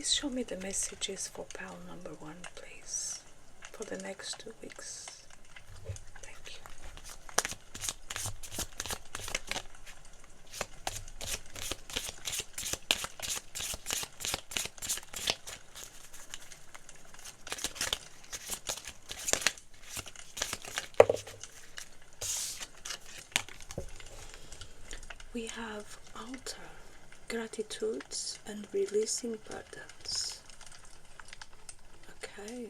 Please show me the messages for pile number 1, please, for the next 2 weeks. Thank you. We have altar, gratitudes, and releasing burdens. Okay,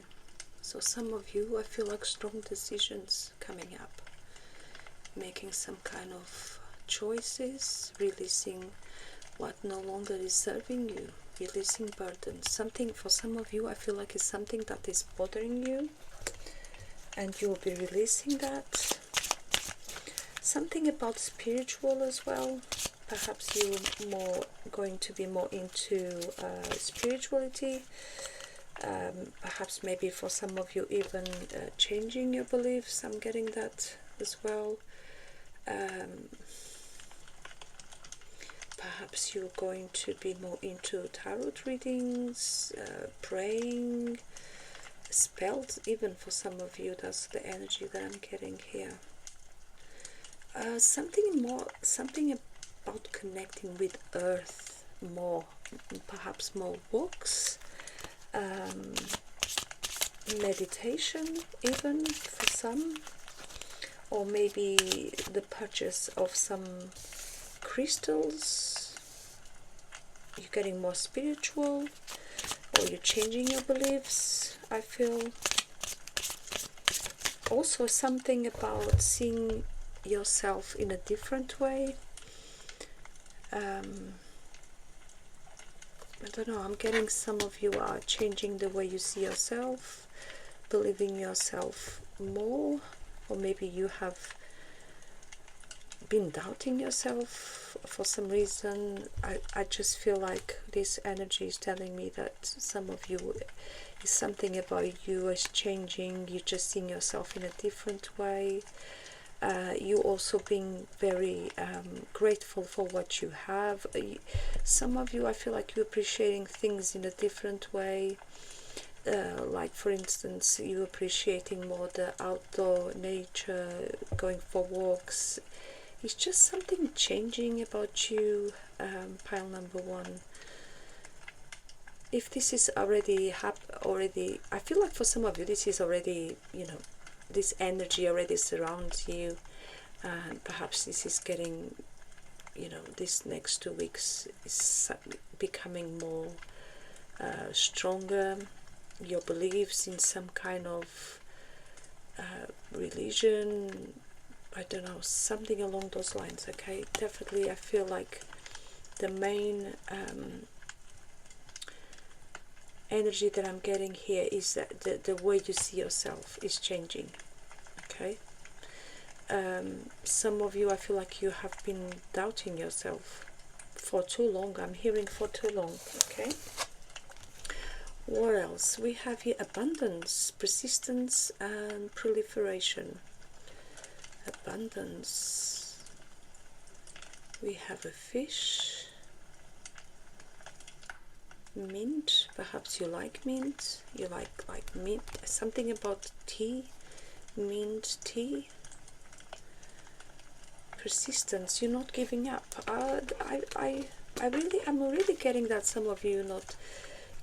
so some of you, I feel like strong decisions coming up, making some kind of choices, releasing what no longer is serving you, releasing burdens. Something, for some of you, I feel like it's something that is bothering you, and you'll be releasing that. Something about spiritual as well. Perhaps you're more going to be more into spirituality. Perhaps maybe for some of you even changing your beliefs. I'm getting that as well. Perhaps you're going to be more into tarot readings, praying, spells, even for some of you. That's the energy that I'm getting here. Something about connecting with earth more, perhaps more walks, meditation even for some, or maybe the purchase of some crystals. You're getting more spiritual, or you're changing your beliefs, I feel. Also something about seeing yourself in a different way. I don't know, I'm getting some of you are changing the way you see yourself, believing yourself more, or maybe you have been doubting yourself for some reason. I just feel like this energy is telling me that some of you, is something about you is changing, you're just seeing yourself in a different way. You also being very grateful for what you have. Some of you, I feel like you're appreciating things in a different way. Like for instance, you appreciating more the outdoor nature, going for walks. It's just something changing about you, pile number 1. If this is already I feel like for some of you this is already, you know, this energy already surrounds you, and perhaps this is getting, you know, this next 2 weeks is becoming more stronger. Your beliefs in some kind of religion, I don't know, something along those lines. Okay, definitely I feel like the main energy that I'm getting here is that the way you see yourself is changing. Okay, some of you, I feel like you have been doubting yourself for too long. I'm hearing for too long. Okay, what else we have here? Abundance, persistence, and proliferation. Abundance, we have a fish, mint. Perhaps you like mint, you like mint, something about tea, mint tea. Persistence, you're not giving up. I'm really getting that some of you not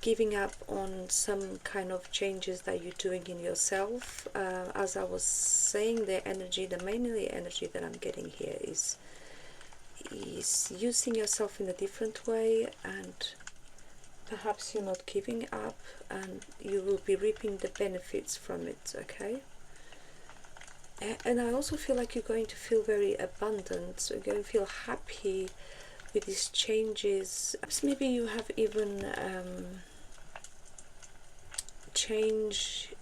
giving up on some kind of changes that you're doing in yourself. As I was saying, the mainly energy that I'm getting here is using yourself in a different way, and perhaps you're not giving up, and you will be reaping the benefits from it. Okay, and I also feel like you're going to feel very abundant, so you're going to feel happy with these changes. Perhaps maybe you have even change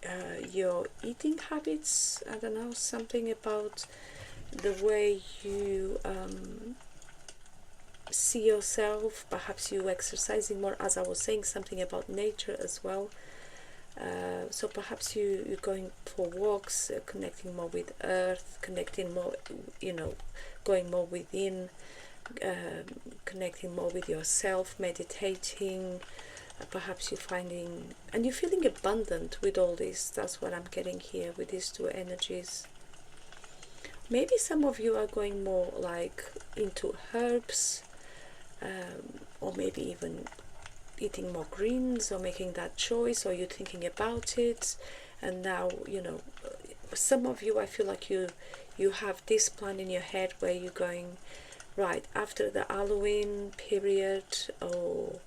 your eating habits. I don't know, something about the way you see yourself. Perhaps you exercising more, as I was saying, something about nature as well. So perhaps you're going for walks, connecting more with earth, connecting more, you know, going more within, connecting more with yourself, meditating, Perhaps you're finding, and you're feeling abundant with all this. That's what I'm getting here with these two energies. Maybe some of you are going more like into herbs, or maybe even eating more greens, or making that choice, or you're thinking about it, and now, you know, some of you, I feel like you have this plan in your head where you're going, right, after the Halloween period, or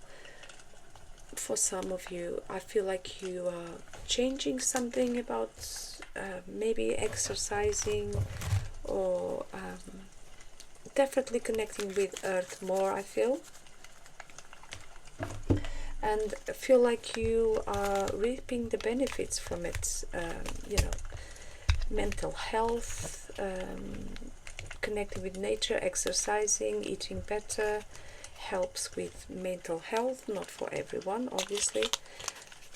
for some of you, I feel like you are changing something about maybe exercising, or definitely connecting with earth more, I feel. And feel like you are reaping the benefits from it, you know, mental health, connecting with nature, exercising, eating better, helps with mental health. Not for everyone, obviously,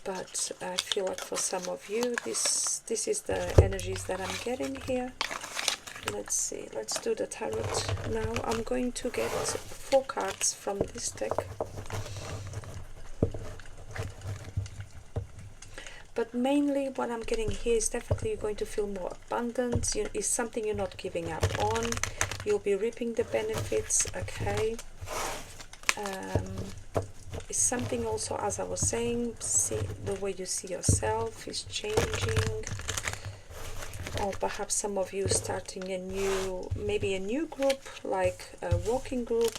but I feel like for some of you, this is the energies that I'm getting here. Let's see, let's do the tarot now. I'm going to get 4 cards from this deck. But mainly what I'm getting here is definitely you're going to feel more abundant. It's something you're not giving up on. You'll be reaping the benefits, okay? It's something also, as I was saying, see the way you see yourself is changing. Or perhaps some of you starting a new, maybe a new group, like a walking group,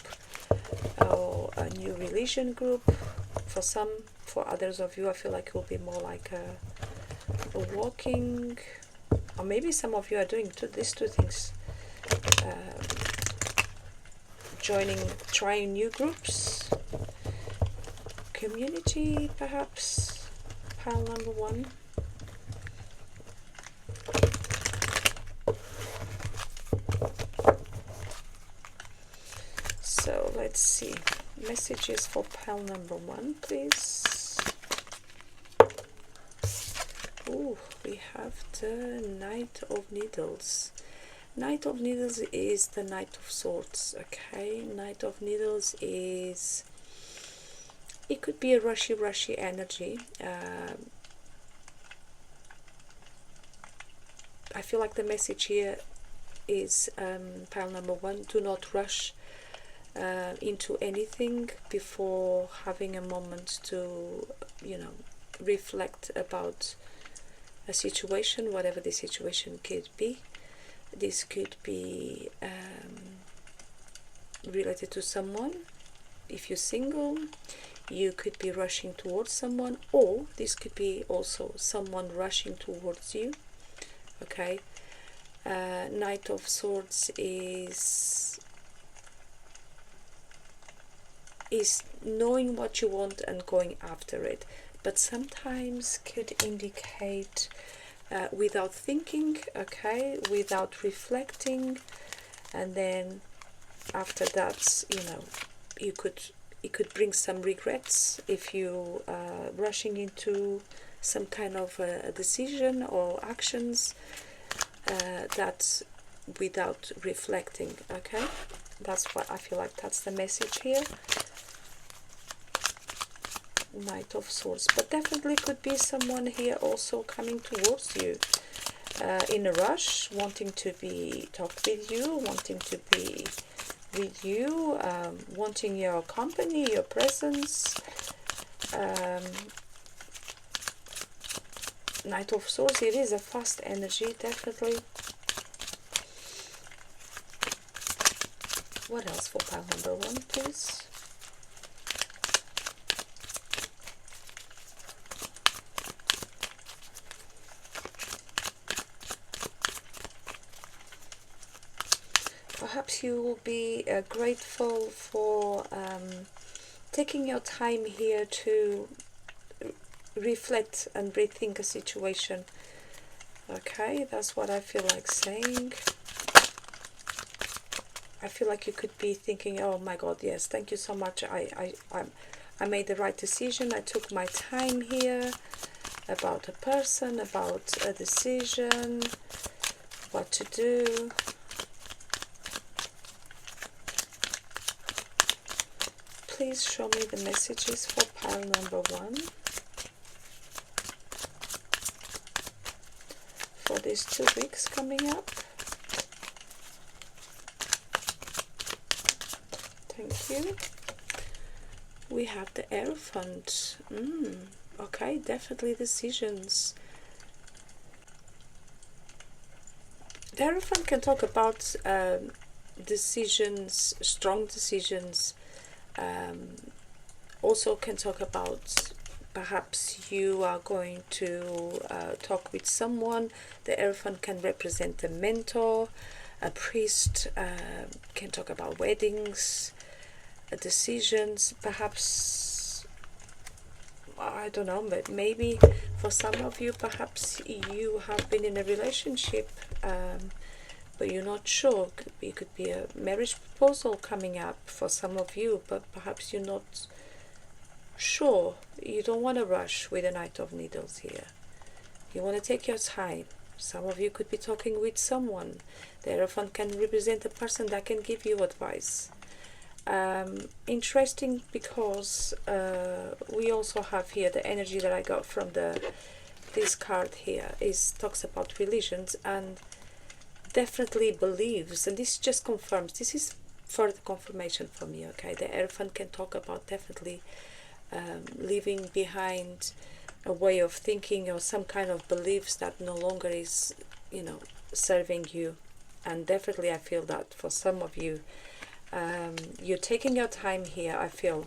or a new religion group. For some, for others of you, I feel like it will be more like a walking, or maybe some of you are doing these two things, trying new groups, community, perhaps, pile number 1. So let's see, messages for pile number 1, please. Oh, we have the Knight of Needles. Knight of Needles is the Knight of Swords, okay? Knight of Needles is, it could be a rushy energy. I feel like the message here is, pile number 1, do not rush into anything before having a moment to, you know, reflect about a situation, whatever the situation could be. This could be related to someone. If you're single, you could be rushing towards someone, or this could be also someone rushing towards you, okay? Knight of Swords is knowing what you want and going after it, but sometimes could indicate without thinking, okay, without reflecting, and then after that, you know, it could bring some regrets if you are rushing into some kind of a decision or actions that without reflecting, okay? That's what I feel like, that's the message here. Knight of Swords, but definitely could be someone here also coming towards you in a rush, wanting to talk with you, wanting to be with you, wanting your company, your presence. Knight of Swords, it is a fast energy, definitely. What else for pile number 1, please? Perhaps you will be grateful for taking your time here to reflect and rethink a situation. Okay, that's what I feel like saying. I feel like you could be thinking, oh my God, yes, thank you so much. I made the right decision. I took my time here about a person, about a decision, what to do. please show me the messages for pile number 1 for these 2 weeks coming up. Thank you. We have the Hierophant. Okay, definitely decisions. The Hierophant can talk about decisions, strong decisions. Also can talk about perhaps you are going to talk with someone. The Hierophant can represent a mentor, a priest, can talk about weddings, decisions, perhaps, I don't know, but maybe for some of you, perhaps you have been in a relationship, but you're not sure. It could be a marriage proposal coming up for some of you, but perhaps you're not sure. You don't want to rush with the Knight of Needles here. You want to take your time. Some of you could be talking with someone. The Hierophant can represent a person that can give you advice. Interesting, because we also have here the energy that I got from this card here talks about religions and definitely believes, and this just confirms, this is further confirmation for me. Okay, the Hierophant can talk about definitely leaving behind a way of thinking or some kind of beliefs that no longer is, serving you. And definitely I feel that for some of you, you're taking your time here. I feel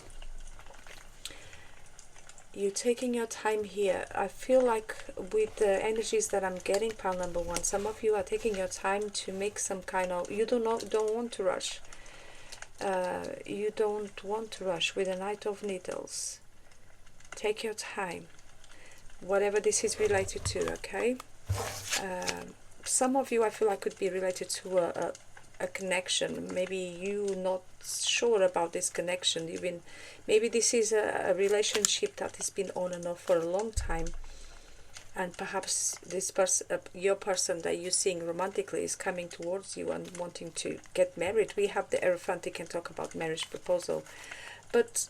you're taking your time here. I feel like with the energies that I'm getting, pile number 1, some of you are taking your time to make some kind of, you don't want to rush. You don't want to rush with the Knight of Needles. Take your time, whatever this is related to. Okay, some of you I feel like could be related to a connection. Maybe you not sure about this connection. Maybe this is a relationship that has been on and off for a long time, and perhaps this person, your person that you're seeing romantically, is coming towards you and wanting to get married. We have the Hierophant, can talk about marriage proposal, but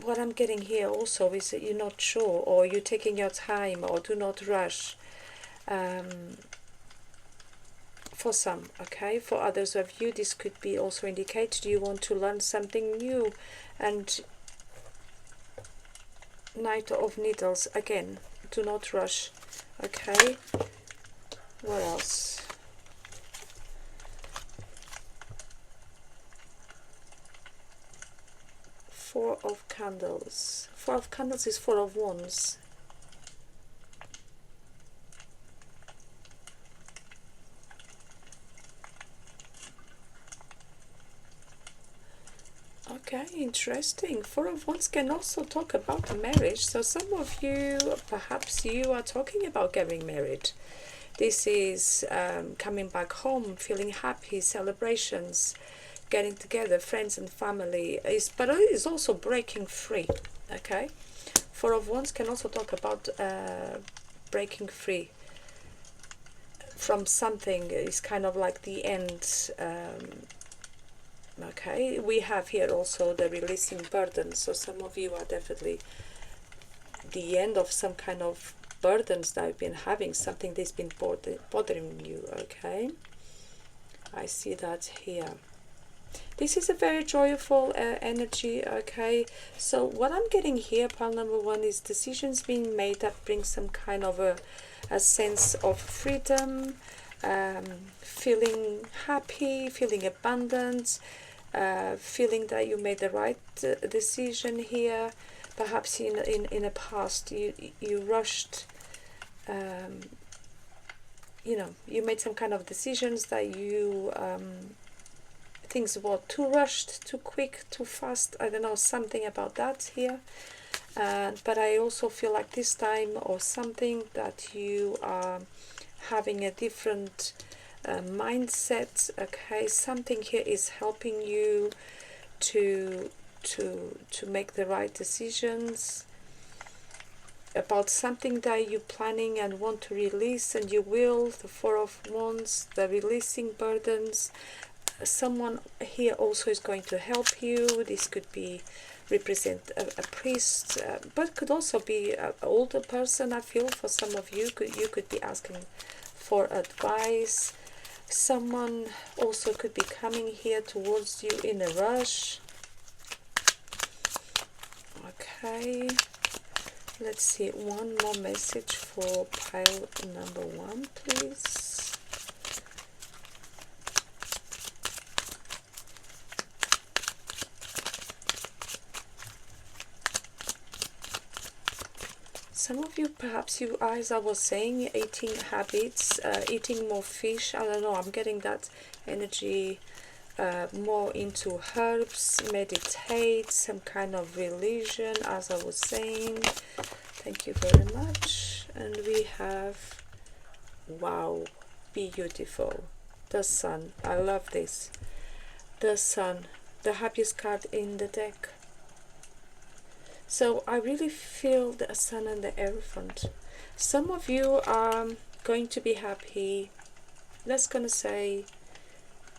what I'm getting here also is that you're not sure, or you're taking your time, or do not rush. For some, okay, for others of you, this could be also indicated you want to learn something new. And Knight of Needles, again, do not rush. Okay, what else? Four of Candles. Four of Candles is Four of Wands. Okay, interesting. Four of Wands can also talk about a marriage. So some of you, perhaps you are talking about getting married. This is coming back home, feeling happy, celebrations, getting together, friends and family. But it is also breaking free. Okay, Four of Wands can also talk about breaking free from something. It's kind of like the end. Okay, we have here also the releasing burden. So some of you are definitely the end of some kind of burdens that you've been having, something that's been bothering you. Okay, I see that here. This is a very joyful energy. Okay, so what I'm getting here, pile number 1, is decisions being made that bring some kind of a sense of freedom, feeling happy, feeling abundant, feeling that you made the right decision here. Perhaps in the past you rushed, you made some kind of decisions that you things were too rushed, too quick, too fast. I don't know, something about that here. But I also feel like this time, or something, that you are having a different mindset. Okay, something here is helping you to make the right decisions about something that you're planning and want to release, and you will. The Four of Wands, the releasing burdens. someone here also is going to help you. This could be represent a priest, but could also be an older person. I feel for some of you, you could be asking for advice. Someone also could be coming here towards you in a rush. Okay, let's see, one more message for pile number 1, please. Some of you, perhaps you, as I was saying, eating habits, eating more fish. I don't know, I'm getting that energy, more into herbs, meditate, some kind of religion, as I was saying. Thank you very much. And we have, wow, beautiful, the Sun. I love this. The Sun, the happiest card in the deck. So I really feel the Sun and the Elephant. Some of you are going to be happy. Let's gonna say,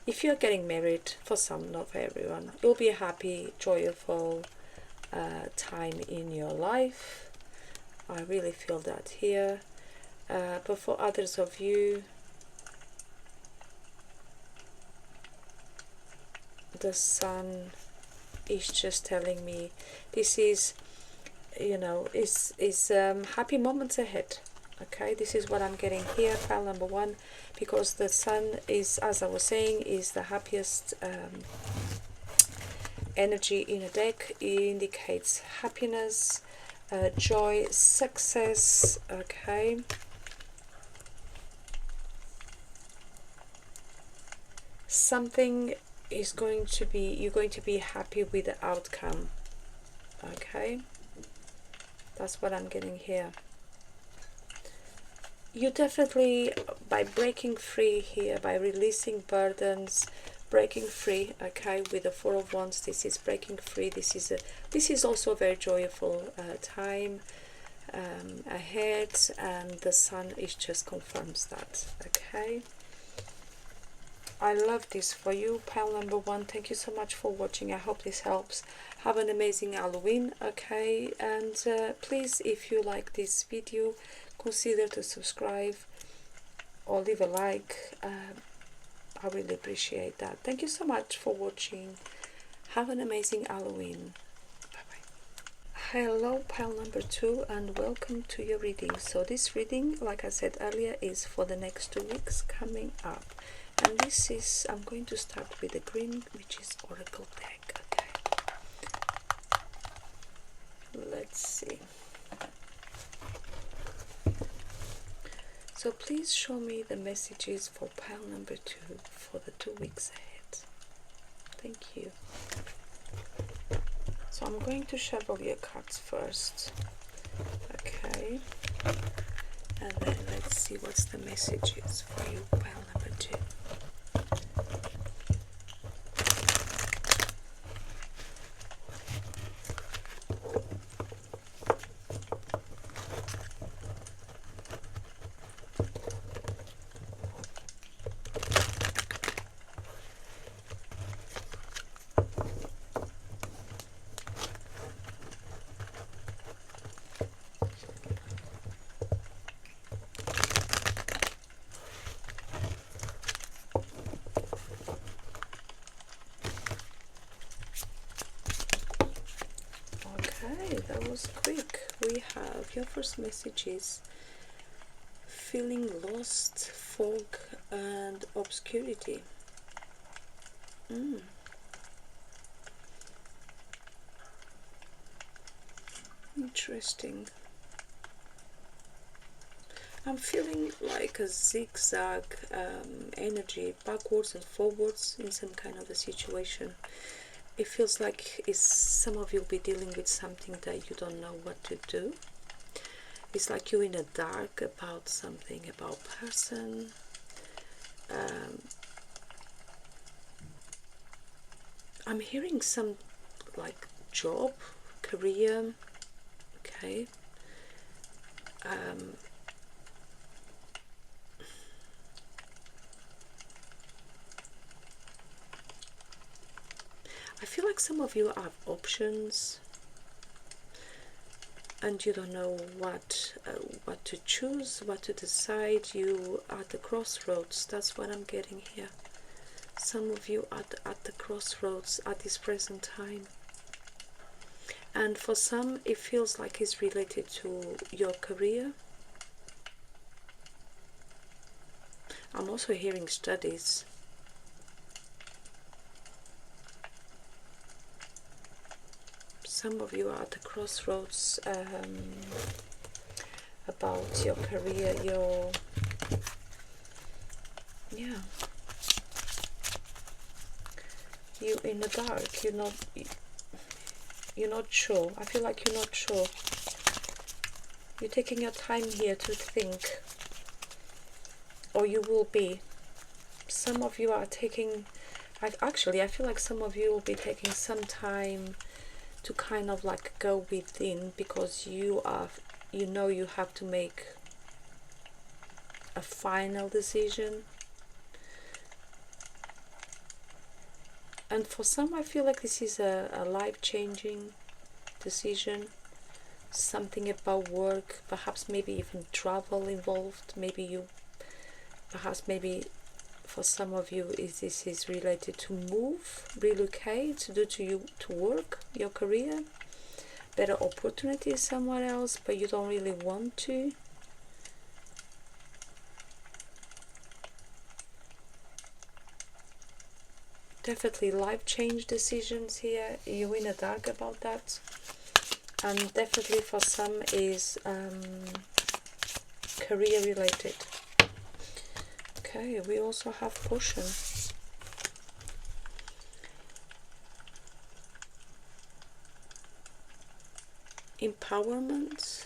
if you're getting married, for some, not for everyone, it'll be a happy, joyful time in your life. I really feel that here. But for others of you, the Sun is just telling me this is, you know, is happy moments ahead. Okay, this is what I'm getting here, pile number 1, because the Sun is, as I was saying, is the happiest energy in a deck. It indicates happiness, joy, success. Okay, something is going to be, you're going to be happy with the outcome. Okay, that's what I'm getting here. You definitely, by breaking free here, by releasing burdens, breaking free, okay, with the 4 of Wands, this is breaking free. This is also a very joyful time ahead, and the Sun is just confirms that. Okay, I love this for you, pile number 1. Thank you so much for watching. I hope this helps. Have an amazing Halloween. Okay, and please, if you like this video, consider to subscribe or leave a like. I really appreciate that. Thank you so much for watching. Have an amazing Halloween. Bye bye. Hello, pile number 2, and welcome to your reading. So this reading, like I said earlier, is for the next 2 weeks coming up. And this is, I'm going to start with the green, which is Oracle deck. Okay, let's see. So please show me the messages for pile number 2 for the 2 weeks ahead. Thank you. So I'm going to shuffle your cards first. Okay, and then let's see what's the messages for you, pile number 2. Okay, that was quick. We have your first message is feeling lost, fog and obscurity. Interesting. I'm feeling like a zigzag energy, backwards and forwards in some kind of a situation. It feels like some of you will be dealing with something that you don't know what to do. It's like you're in the dark about something, about person. I'm hearing some like job, career. Okay. I feel like some of you have options and you don't know what to choose, what to decide. You are at the crossroads. That's what I'm getting here. Some of you are at the crossroads at this present time. And for some, it feels like it's related to your career. I'm also hearing studies. Some of you are at the crossroads about your career, you in the dark, you're not sure. I feel like you're not sure. You're taking your time here to think, or you will be. Some of you are taking, I feel like some of you will be taking some time to kind of like go within, because you know you have to make a final decision. And for some, I feel like this is a life-changing decision. Something about work, perhaps maybe even travel involved. Maybe for some of you this is related to move, relocate, to work, your career, better opportunities somewhere else, but you don't really want to. Definitely life change decisions here. You're in the dark about that. And definitely for some is career related. Okay, we also have potion. Empowerment.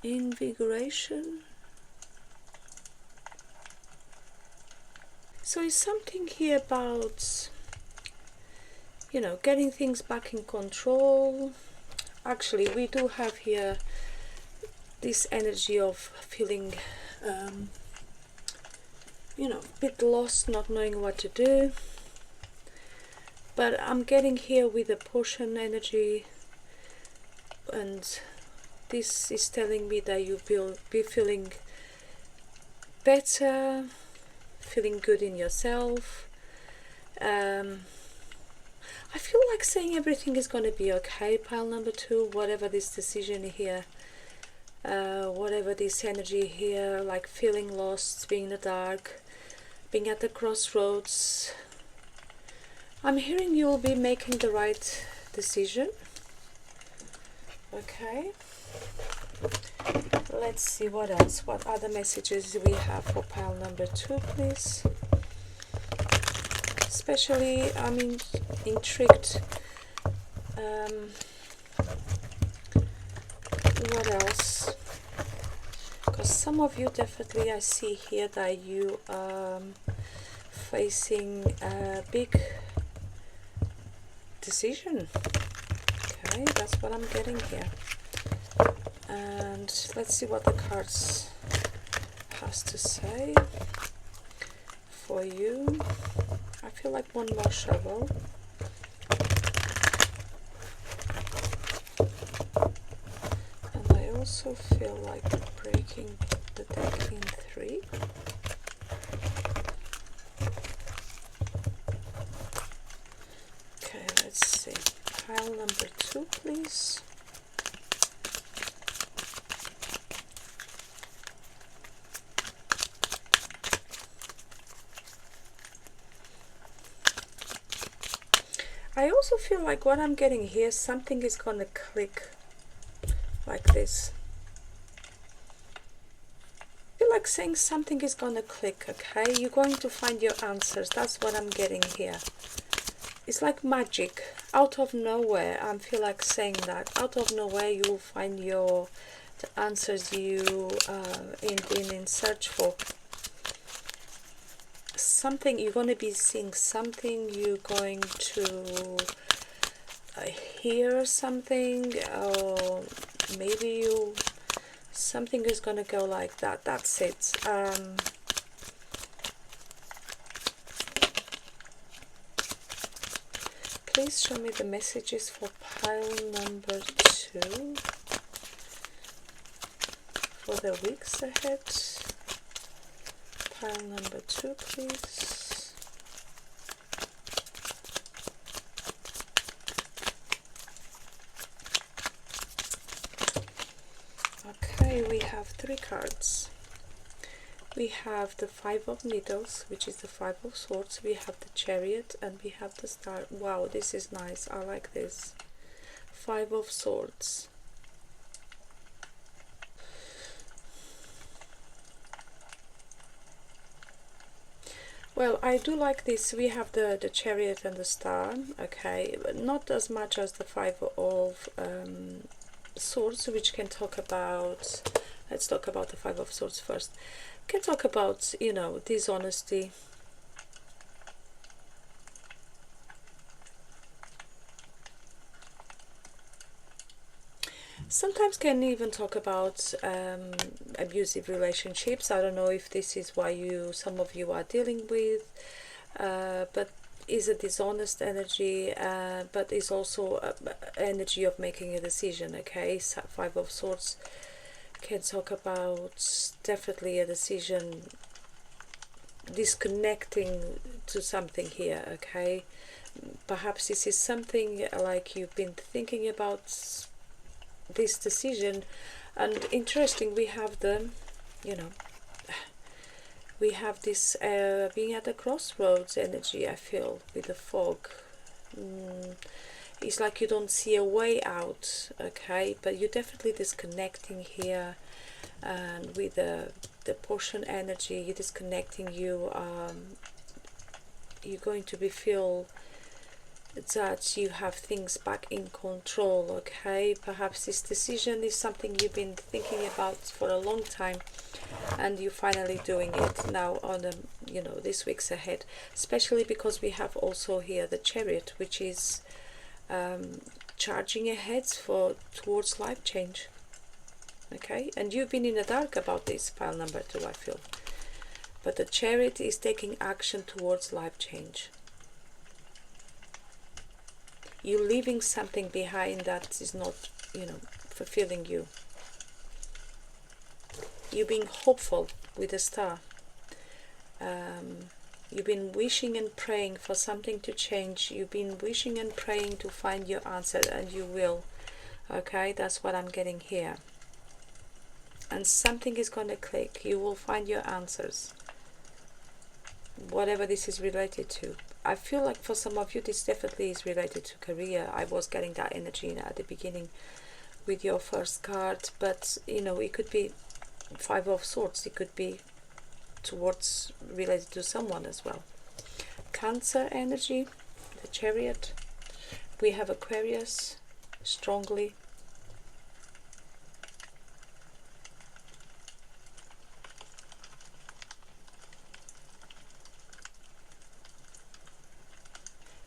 Invigoration. So it's something here about, getting things back in control. Actually, we do have here this energy of feeling, a bit lost, not knowing what to do. But I'm getting here with the potion energy, and this is telling me that you will be feeling better, feeling good in yourself. I feel like saying everything is going to be okay, pile number 2, whatever this decision here, whatever this energy here, like feeling lost, being in the dark, being at the crossroads. I'm hearing you'll be making the right decision. Okay. Let's see what else. What other messages we have for pile number 2, please? Especially, I'm intrigued. What else? Because some of you definitely, I see here that you are facing a big decision. Okay, that's what I'm getting here. And let's see what the cards has to say for you. I feel like one more shovel. And I also feel like breaking the deck in 3. Okay, let's see. Pile number 2, please. I also feel like what I'm getting here, something is going to click like this. I feel like saying something is going to click, okay? You're going to find your answers. That's what I'm getting here. It's like magic. Out of nowhere, I feel like saying that. Out of nowhere, you will find the answers you been in search for. Something, you're going to be seeing something, you're going to hear something, or maybe something is going to go like that. That's it. please show me the messages for pile number 2 for the weeks ahead. Pile number 2, please. Okay, we have 3 cards. We have the 5 of Needles, which is the 5 of Swords. We have the Chariot, and we have the Star. Wow, this is nice. I like this. 5 of Swords. Well, I do like this. We have the Chariot and the Star. Okay, but not as much as the 5 of Swords, which can talk about... Let's talk about the 5 of Swords first. Can talk about, you know, dishonesty. Sometimes can even talk about abusive relationships. I don't know if this is why some of you are dealing with, but is a dishonest energy, but is also energy of making a decision. Okay, so 5 of Swords can talk about definitely a decision, disconnecting to something here. Okay, perhaps this is something like you've been thinking about this decision. And interesting, we have the, you know, we have this being at the crossroads energy. I feel with the fog. It's like you don't see a way out. Okay, but you're definitely disconnecting here. And with the portion energy, you're disconnecting. You're going to be feel that you have things back in control. Okay, perhaps this decision is something you've been thinking about for a long time, and you're finally doing it now on you know, this week's ahead, especially because we have also here the Chariot, which is charging ahead towards life change. Okay, and you've been in the dark about this, pile number 2, I feel, but the Chariot is taking action towards life change. You're leaving something behind that is not, you know, fulfilling you. You're being hopeful with the Star. You've been wishing and praying for something to change. You've been wishing and praying to find your answer, and you will. Okay, that's what I'm getting here. And something is going to click. You will find your answers, whatever this is related to. I feel like for some of you this definitely is related to career. I was getting that energy at the beginning with your first card, but you know, it could be 5 of Swords. It could be towards related to someone as well. Cancer energy, the Chariot. We have Aquarius, strongly.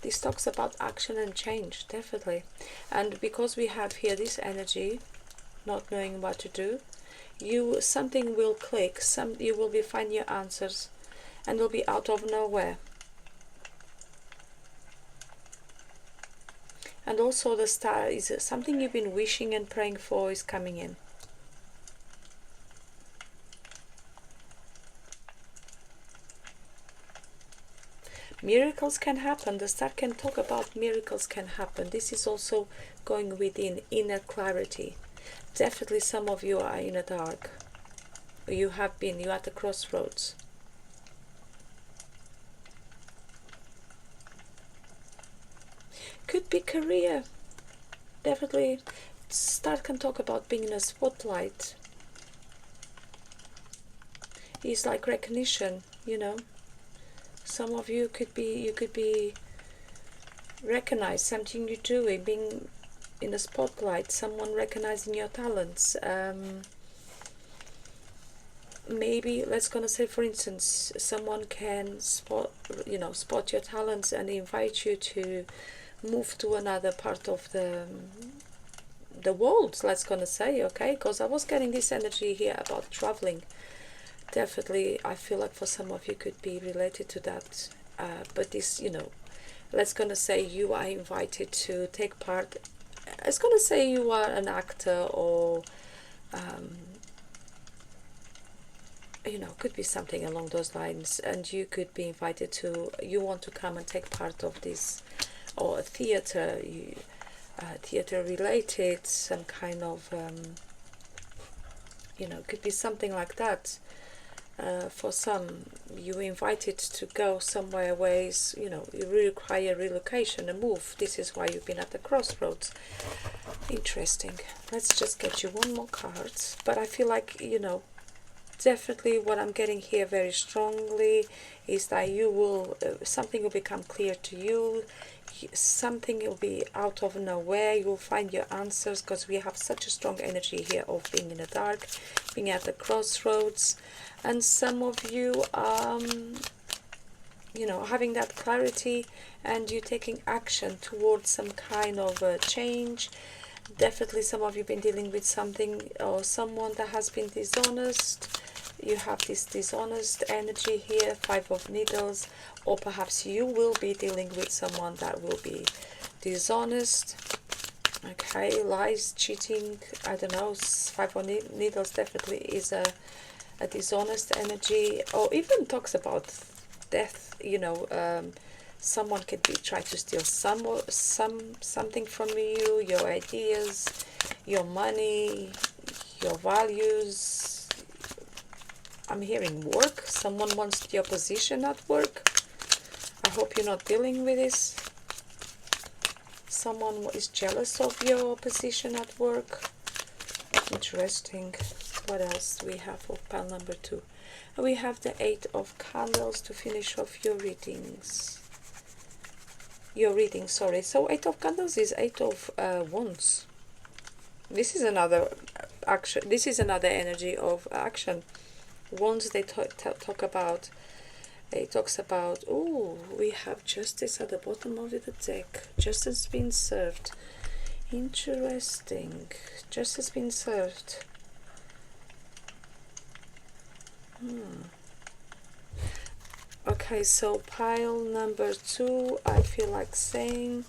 This talks about action and change, definitely. And because we have here this energy, not knowing what to do, something will click, you will be find your answers, and will be out of nowhere. And also the Star is something you've been wishing and praying for is coming in. Miracles can happen. The Star can talk about miracles can happen. This is also going within inner clarity. Definitely some of you are in the dark. You're at the crossroads. Could be career. Definitely Star can talk about being in a spotlight. It's like recognition, you know. Some of you could be recognized, something you're doing, being in the spotlight, someone recognizing your talents. Maybe let's gonna say, for instance, someone can spot your talents and invite you to move to another part of the world, let's gonna say. Okay, because I was getting this energy here about traveling. Definitely I feel like for some of you could be related to that, but this, you know, let's gonna say you are invited to take part. It's gonna say you are an actor, or you know, could be something along those lines, and you could be invited to, you want to come and take part of this, or a theater, theater related, some kind of you know, could be something like that. For some, you invited to go somewhere where, you know, you require relocation, a move. This is why you've been at the crossroads. Interesting. Let's just get you one more card. But I feel like, you know, definitely what I'm getting here very strongly is that you will, something will become clear to you. Something will be out of nowhere. You will find your answers, because we have such a strong energy here of being in the dark, being at the crossroads. And some of you, you know, having that clarity, and you taking action towards some kind of a change. Definitely some of you been dealing with something or someone that has been dishonest. You have this dishonest energy here, 5 of Needles, or perhaps you will be dealing with someone that will be dishonest. Okay, lies, cheating, I don't know. 5 of Needles definitely is a dishonest energy, or even talks about death. You know, someone could be trying to steal something from you, your ideas, your money, your values. I'm hearing work. Someone wants your position at work. I hope you're not dealing with this. Someone is jealous of your position at work. Interesting. What else do we have for pile number 2? We have the 8 of Candles to finish off your readings. Your reading, sorry. So 8 of Candles is 8 of Wands. This is another action. This is another energy of action. Wands, they talk about. It talks about. Oh, we have Justice at the bottom of the deck. Justice being served. Interesting. Justice being served. Okay, so pile number 2, I feel like saying,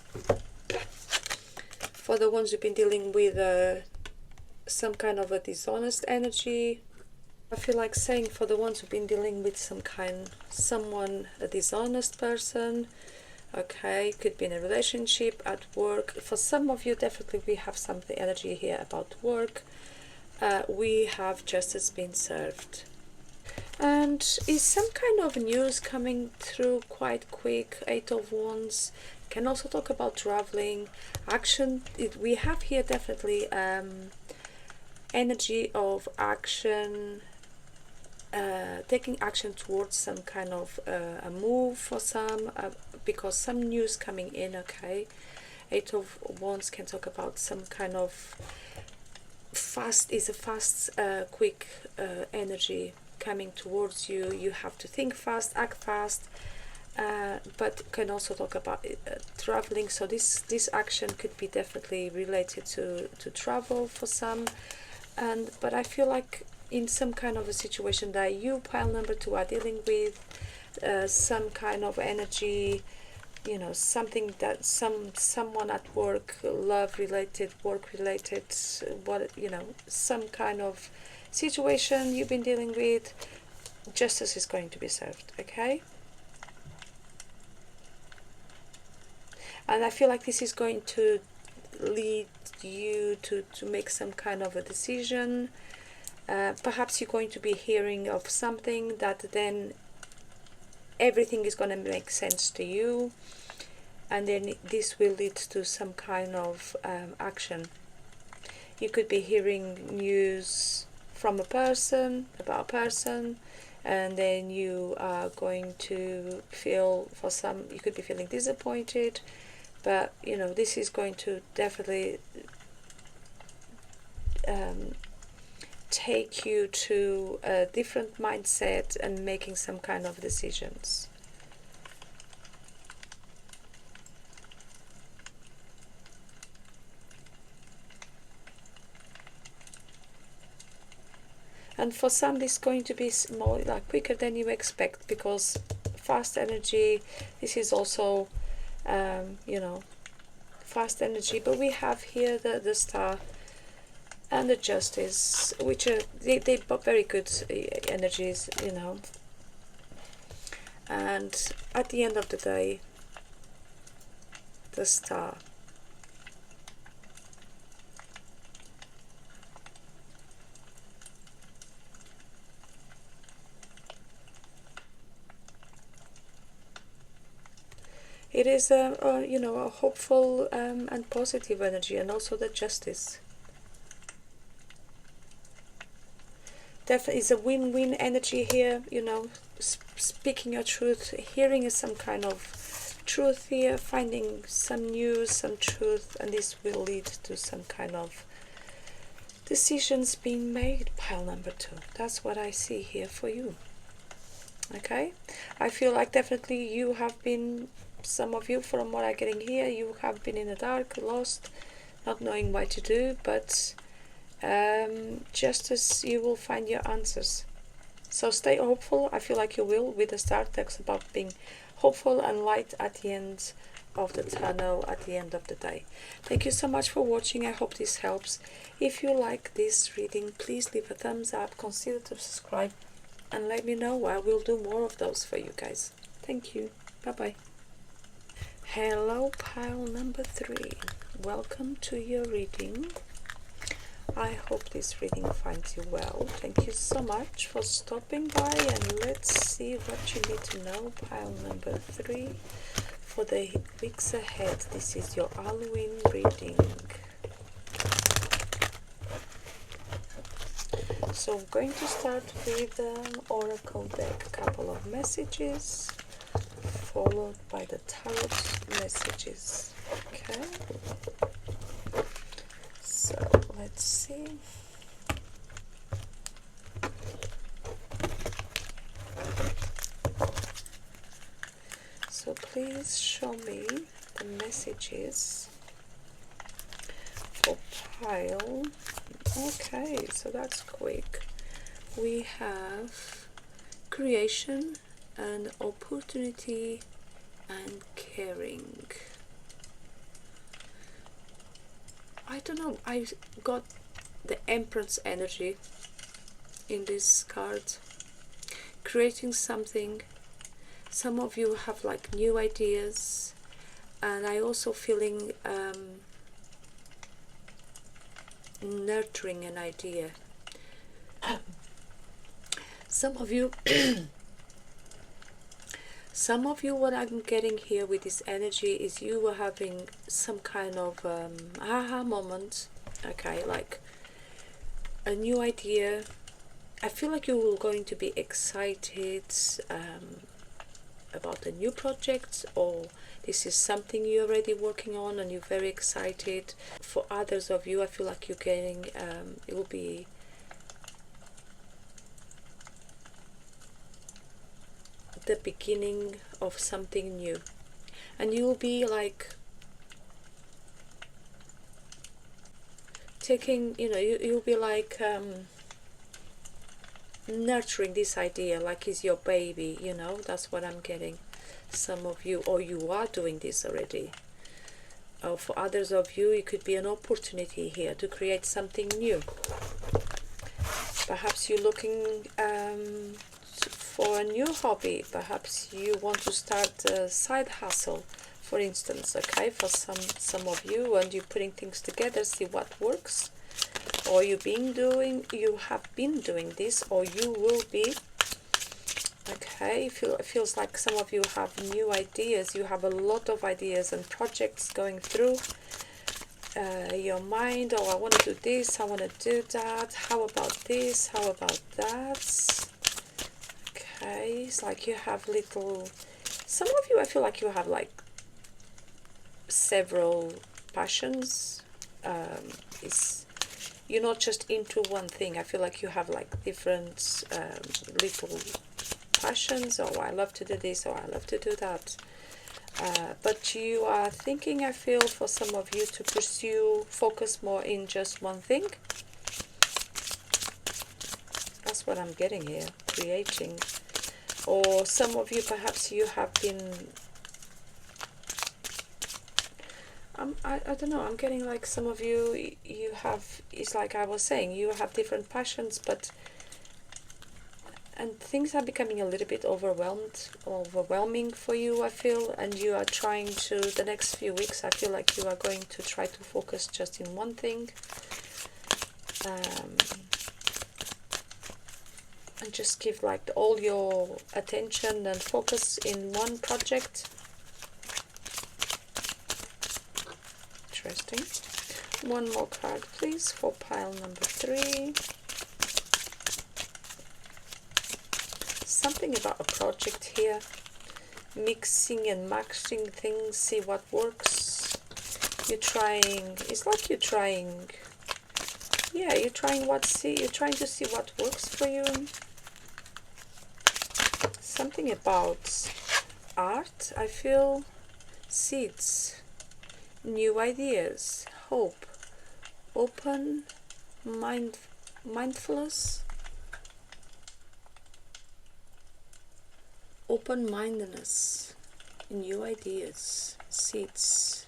for the ones who've been dealing with some kind of a dishonest energy, I feel like saying, for the ones who've been dealing with a dishonest person, okay, could be in a relationship, at work. For some of you, definitely we have some energy here about work. We have Justice being served. And is some kind of news coming through quite quick. 8 of Wands. Can also talk about traveling, action. We have here definitely energy of action, taking action towards some kind of a move for some, because some news coming in. Okay, 8 of Wands can talk about some kind of fast, quick energy coming towards you. You have to think fast, act fast, but can also talk about traveling. So this action could be definitely related to travel for some. But I feel like in some kind of a situation that you, pile number 2, are dealing with, some kind of energy, you know, something that someone at work, love related, work related, what, you know, some kind of situation you've been dealing with. Justice is going to be served. Okay, and I feel like this is going to lead you to make some kind of a decision. Perhaps you're going to be hearing of something that then everything is going to make sense to you, and then this will lead to some kind of action. You could be hearing news from a person, about a person, and then you are going to feel, for some, you could be feeling disappointed, but you know, this is going to definitely take you to a different mindset and making some kind of decisions. And for some, this is going to be quicker than you expect, because fast energy, this is also you know, fast energy. But we have here the Star and the Justice, which are they both very good energies, you know. And at the end of the day, the Star. It is you know, a hopeful and positive energy, and also the Justice. Definitely is a win-win energy here, you know, speaking your truth, hearing some kind of truth here, finding some news, some truth, and this will lead to some kind of decisions being made. Pile number 2. That's what I see here for you. Okay, I feel like definitely you have been, some of you, from what I'm getting here, you have been in the dark, lost, not knowing what to do, but just as you will find your answers. So stay hopeful. I feel like you will, with the Star text about being hopeful and light at the end of the tunnel, at the end of the day. Thank you so much for watching. I hope this helps. If you like this reading, please leave a thumbs up, consider to subscribe, and let me know. I will do more of those for you guys. Thank you. Bye bye. Hello, pile number 3. Welcome to your reading. I hope this reading finds you well. Thank you so much for stopping by, and let's see what you need to know. Pile number 3 for the weeks ahead. This is your Halloween reading. So I'm going to start with an oracle deck, a couple of messages, followed by the tarot messages. Okay. So let's see. So please show me the messages for pile. Okay, so that's quick. We have creation and opportunity and caring. I don't know, I got the Empress energy in this card. Creating something. Some of you have like new ideas, and I also feeling nurturing an idea. Some of you some of you, what I'm getting here with this energy is you were having some kind of aha moment. Okay, like a new idea. I feel like you are going to be excited about a new project, or this is something you're already working on and you're very excited. For others of you, I feel like you're getting it will be the beginning of something new, and you'll be like taking, you know, you'll be like nurturing this idea like it's your baby, you know. That's what I'm getting. Some of you, or you are doing this already. For others of you, it could be an opportunity here to create something new. Perhaps you're looking for a new hobby. Perhaps you want to start a side hustle, for instance. Okay, for some of you, and you're putting things together, see what works. Or you have been doing this, or you will be. Okay, it feels like some of you have new ideas. You have a lot of ideas and projects going through your mind. Oh, I want to do this, I want to do that. How about this? How about that? Okay, it's like you have little. Some of you, I feel like you have like several passions. You're not just into one thing. I feel like you have like different little passions. Oh, I love to do this, or I love to do that. But you are thinking, I feel, for some of you to focus more in just one thing. That's what I'm getting here, creating. Or some of you, perhaps you have been I don't know, I'm getting like some of you, you have, it's like I was saying, you have different passions, but, and things are becoming a little bit overwhelming for you, I feel, and you are trying to, the next few weeks, I feel like you are going to try to focus just in one thing, and just give like all your attention and focus in one project. Interesting. One more card, please, for pile number 3. Something about a project here. Mixing and matching things, see what works. You're trying, it's like you're trying, yeah, you're trying you're trying to see what works for you. Something about art, I feel. Seeds, new ideas, hope, open mindfulness, open-mindedness, new ideas, seeds,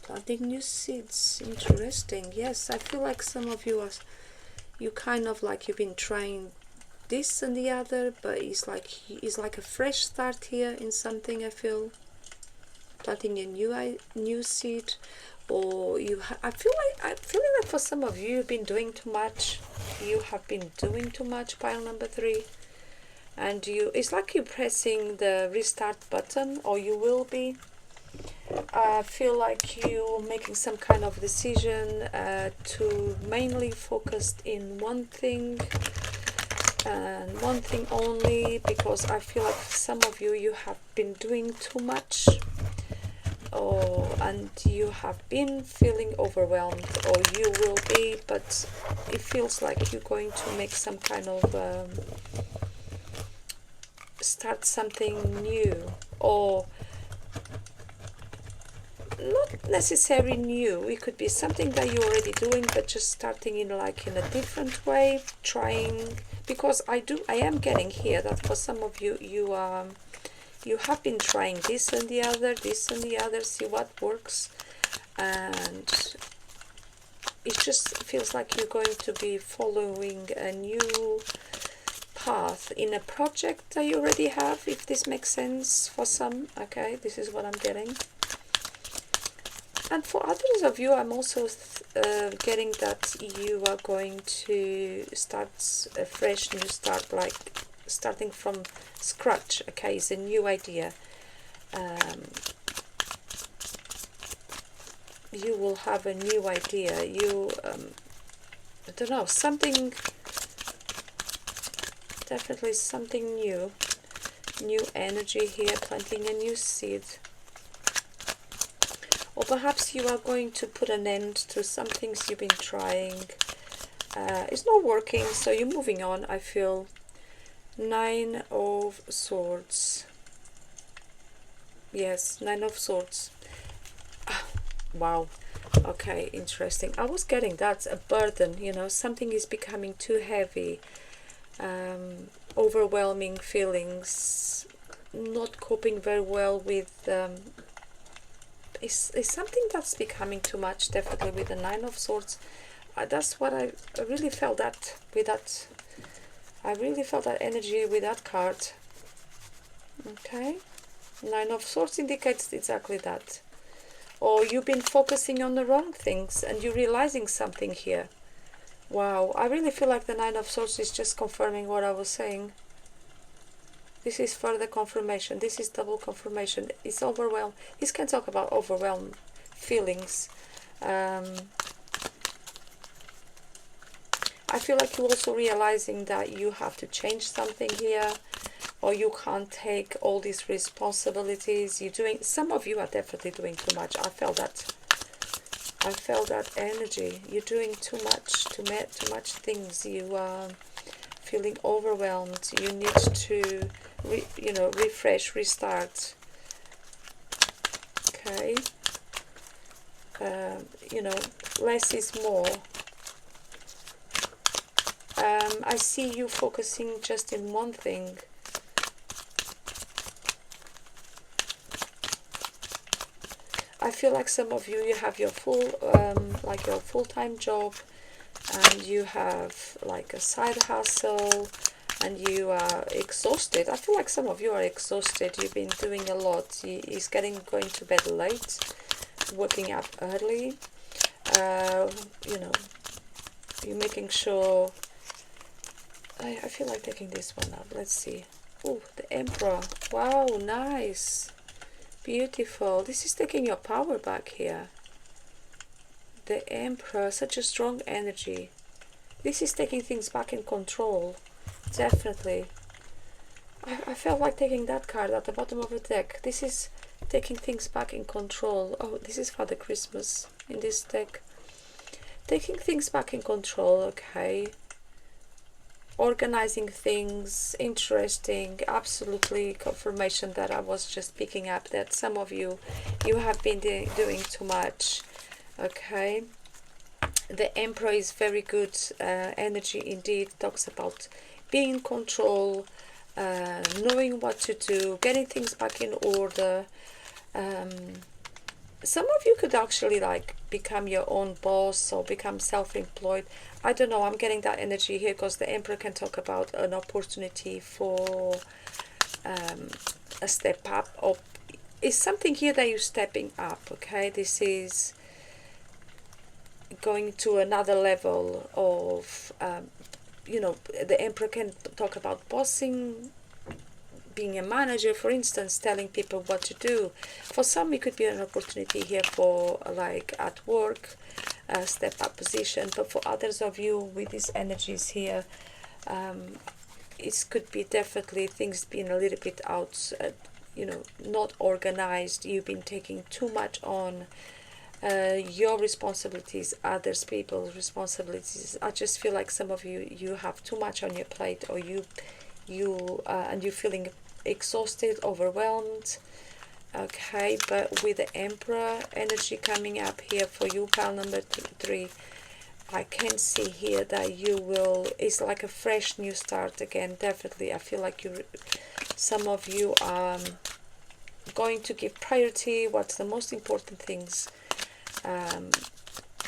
planting new seeds. Interesting. Yes, I feel like some of you are, you kind of like you've been trying this and the other, but it's like a fresh start here in something. I feel planting a new seed, or I'm feeling like for some of you, you've been doing too much. You have been doing too much, pile number 3, and it's like you're pressing the restart button, or you will be. I feel like you're making some kind of decision to mainly focus in one thing and one thing only, because I feel like some of you have been doing too much, and you have been feeling overwhelmed, or you will be, but it feels like you're going to make some kind of start something new, or not necessarily new. It could be something that you're already doing, but just starting in a different way, trying, because I am getting here that for some of you, you have been trying this and the other, see what works, and it just feels like you're going to be following a new path in a project that you already have, if this makes sense for some. Okay, this is what I'm getting. And for others of you, I'm also getting that you are going to start a fresh new start, like starting from scratch. Okay, it's a new idea. You will have a new idea. I don't know, something, definitely something new. New energy here, planting a new seed. Or perhaps you are going to put an end to some things you've been trying. It's not working, so you're moving on, I feel. 9 of Swords. Yes, 9 of Swords. Wow. Okay, interesting. I was getting that's a burden, something is becoming too heavy. Overwhelming feelings. Not coping very well with... It's something that's becoming too much, definitely, with the 9 of Swords. That's what I really felt that with that. I really felt that energy with that card. Okay, 9 of Swords indicates exactly that. Or you've been focusing on the wrong things and you're realizing something here. Wow, I really feel like the 9 of Swords is just confirming what I was saying. This is further confirmation. This is double confirmation. It's overwhelmed. This can talk about overwhelmed feelings. I feel like you're also realizing that you have to change something here, or you can't take all these responsibilities. Some of you are definitely doing too much. I felt that energy. You're doing too much things. You are feeling overwhelmed. You need to refresh, restart. Okay. Less is more. I see you focusing just in one thing. I feel like some of you have your like your full-time job, and you have like a side hustle, and you are exhausted. I feel like some of you are exhausted. You've been doing a lot. He's going to bed late, waking up early. You know, you're making sure. I feel like taking this one up. Let's see. Oh, the Emperor. Wow, nice. Beautiful. This is taking your power back here. The Emperor, such a strong energy. This is taking things back in control. Definitely. I felt like taking that card at the bottom of the deck. This is taking things back in control. Oh, this is Father Christmas in this deck. Taking things back in control, okay. Organizing things, interesting, absolutely confirmation that I was just picking up that some of you have been doing too much, okay. The Emperor is very good energy indeed. Talks about being in control, knowing what to do, getting things back in order. Some of you could actually like become your own boss or become self-employed. I don't know, I'm getting that energy here because the Emperor can talk about an opportunity for a step up, or is something here that you're stepping up, okay. This is going to another level of you know, the Emperor can talk about bossing, being a manager, for instance, telling people what to do. For some, it could be an opportunity here for like at work, a step up position. But for others of you with these energies here, it could be definitely things being a little bit out, you know, not organized. You've been taking too much on. Your responsibilities, others people's responsibilities. I just feel like some of you have too much on your plate, or and you're feeling exhausted, overwhelmed, okay. But with the Emperor energy coming up here for you, pile number 3, I can see here that you will, it's like a fresh new start again. Definitely I feel like some of you are going to give priority what's the most important things.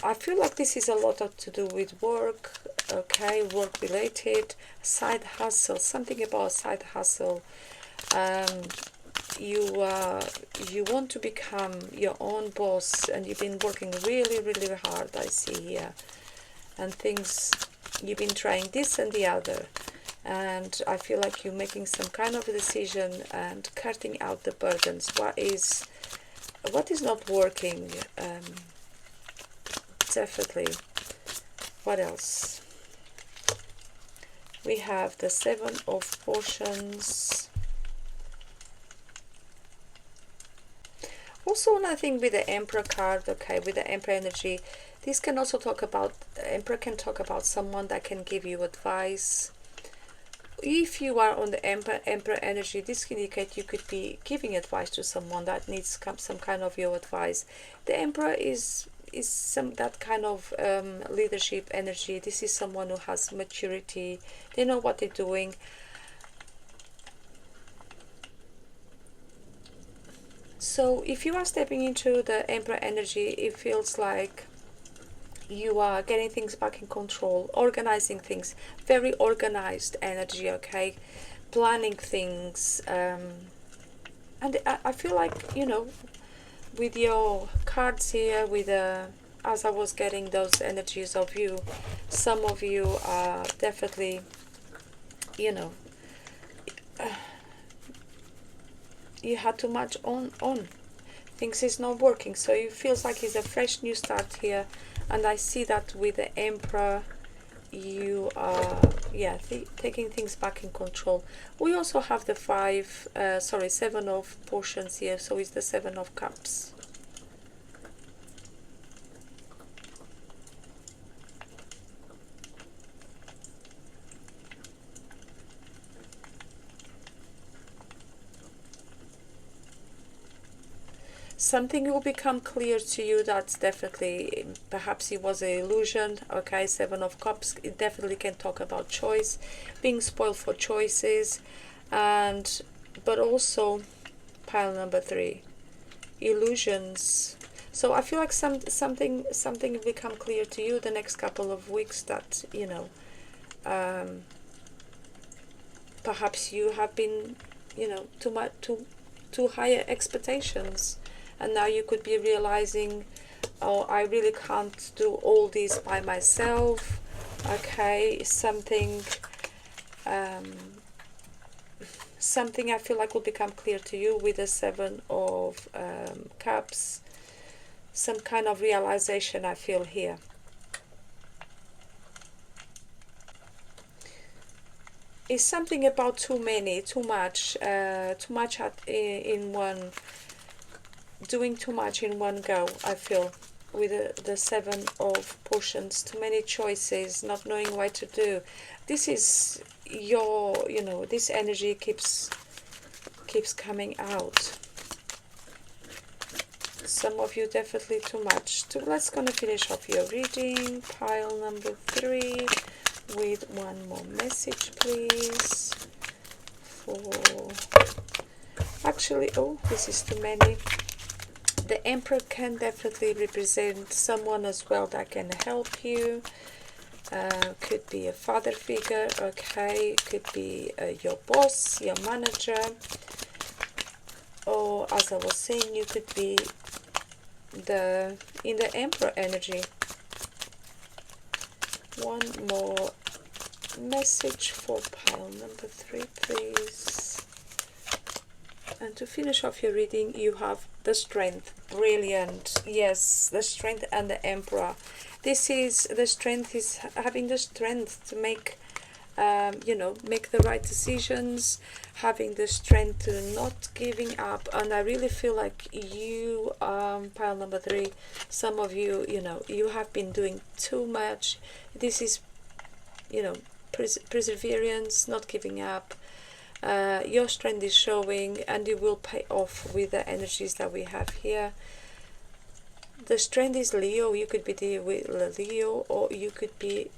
I feel like this is a lot to do with work, okay, work related, side hustle, something about side hustle. You want to become your own boss, and you've been working really, really hard, I see here. And things, you've been trying this and the other. And I feel like you're making some kind of a decision and cutting out the burdens. What is not working? Definitely. What else? We have the 7 of Potions. Also another thing with the Emperor card, okay, with the Emperor energy, this can also talk about, Emperor can talk about someone that can give you advice. If you are on the Emperor energy, this can indicate you could be giving advice to someone that needs some kind of your advice. The Emperor is that kind of leadership energy. This is someone who has maturity. They know what they're doing. So if you are stepping into the Emperor energy, it feels like you are getting things back in control, organizing things, very organized energy, okay, planning things. And I feel like, you know, with your cards here, with as I was getting those energies of you, some of you are definitely, you know, you had too much on. Things is not working, so it feels like it's a fresh new start here. And I see that with the Emperor, you are, yeah, taking things back in control. We also have the 7 of Potions here, so it's the 7 of Cups. Something will become clear to you. That's definitely, perhaps it was an illusion, okay. 7 of Cups, it definitely can talk about choice, being spoiled for choices, but also pile number 3, illusions. So I feel like something will become clear to you the next couple of weeks, that perhaps you have been too much too higher expectations, and now you could be realizing, oh, I really can't do all this by myself. Okay, something I feel like will become clear to you with the Seven of Cups. Some kind of realization I feel here. It's something about too much in one, doing too much in one go, I feel, with the Seven of Potions. Too many choices, not knowing what to do. This is your, this energy keeps coming out. Some of you definitely too much. So let's gonna finish off your reading, pile number 3, with one more message, please. For actually, oh, this is too many. The Emperor can definitely represent someone as well that can help you. Could be a father figure, okay, could be your boss, your manager, or as I was saying, you could be in the Emperor energy. One more message for pile number 3, please. And to finish off your reading, you have the Strength. Brilliant. Yes, the Strength and the Emperor. This is the strength, is having the strength to make make the right decisions, having the strength to not giving up. And I really feel like you, pile number 3, some of you, you have been doing too much. This is, perseverance, not giving up. Your strength is showing, and it will pay off with the energies that we have here. The Strength is Leo. You could be with Leo, or you could be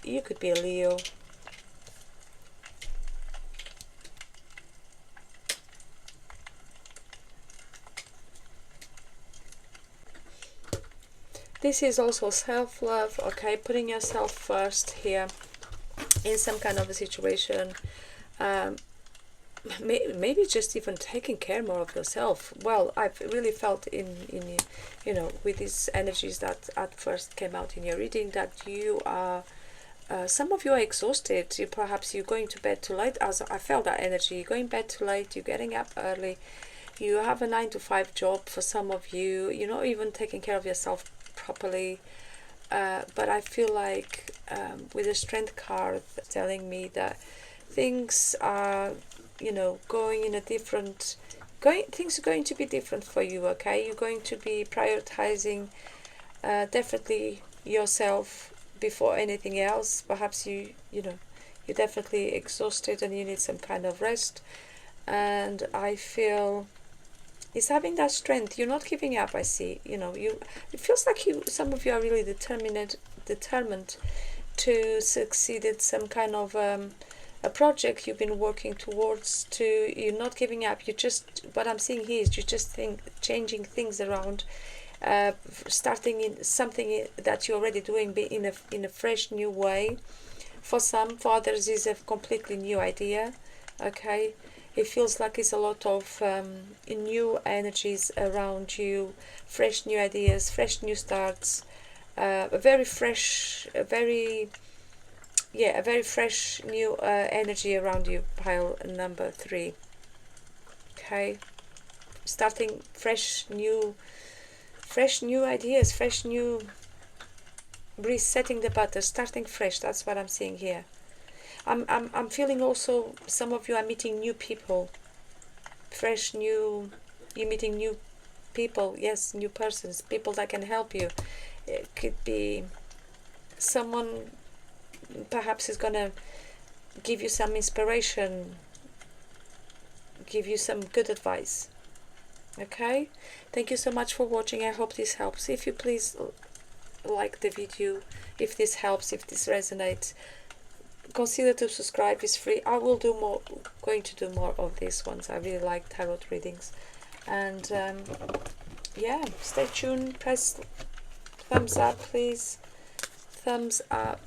a Leo. This is also self-love, okay, putting yourself first here in some kind of a situation. Maybe just even taking care more of yourself. Well, I've really felt in with these energies that at first came out in your reading, that you are some of you are exhausted. Perhaps you're going to bed too late. As I felt that energy, you're going to bed too late, you're getting up early, you have a 9-to-5 job. For some of you, you're not even taking care of yourself properly. But I feel like with the Strength card telling me that things are going in a different things are going to be different for you, okay? You're going to be prioritizing definitely yourself before anything else. Perhaps you're definitely exhausted and you need some kind of rest. And I feel it's having that strength. You're not giving up. I see. It feels like some of you are really determined to succeed at some kind of a project you've been working towards. You're not giving up. What I'm seeing here is you just changing things around, starting in something that you're already doing in a fresh new way. For others is a completely new idea, okay? It feels like it's a lot of new energies around you, fresh new ideas, fresh new starts, a very fresh new energy around you, pile number 3. Okay, starting fresh new ideas, fresh new, resetting the butter, starting fresh. That's what I'm seeing here. I'm feeling also some of you are meeting new people, you're meeting new people. Yes, new persons, people that can help you. It could be someone perhaps is gonna give you some inspiration, give you some good advice. Okay, thank you so much for watching. I hope this helps. If you please like the video, if this helps, if this resonates, consider to subscribe. It's free. I will going to do more of these ones. I really like tarot readings. And yeah, stay tuned. Press thumbs up, please. Thumbs up.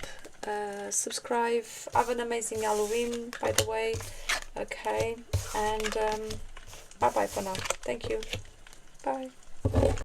Subscribe. Have an amazing Halloween, by the way. Okay, and bye bye for now. Thank you. Bye.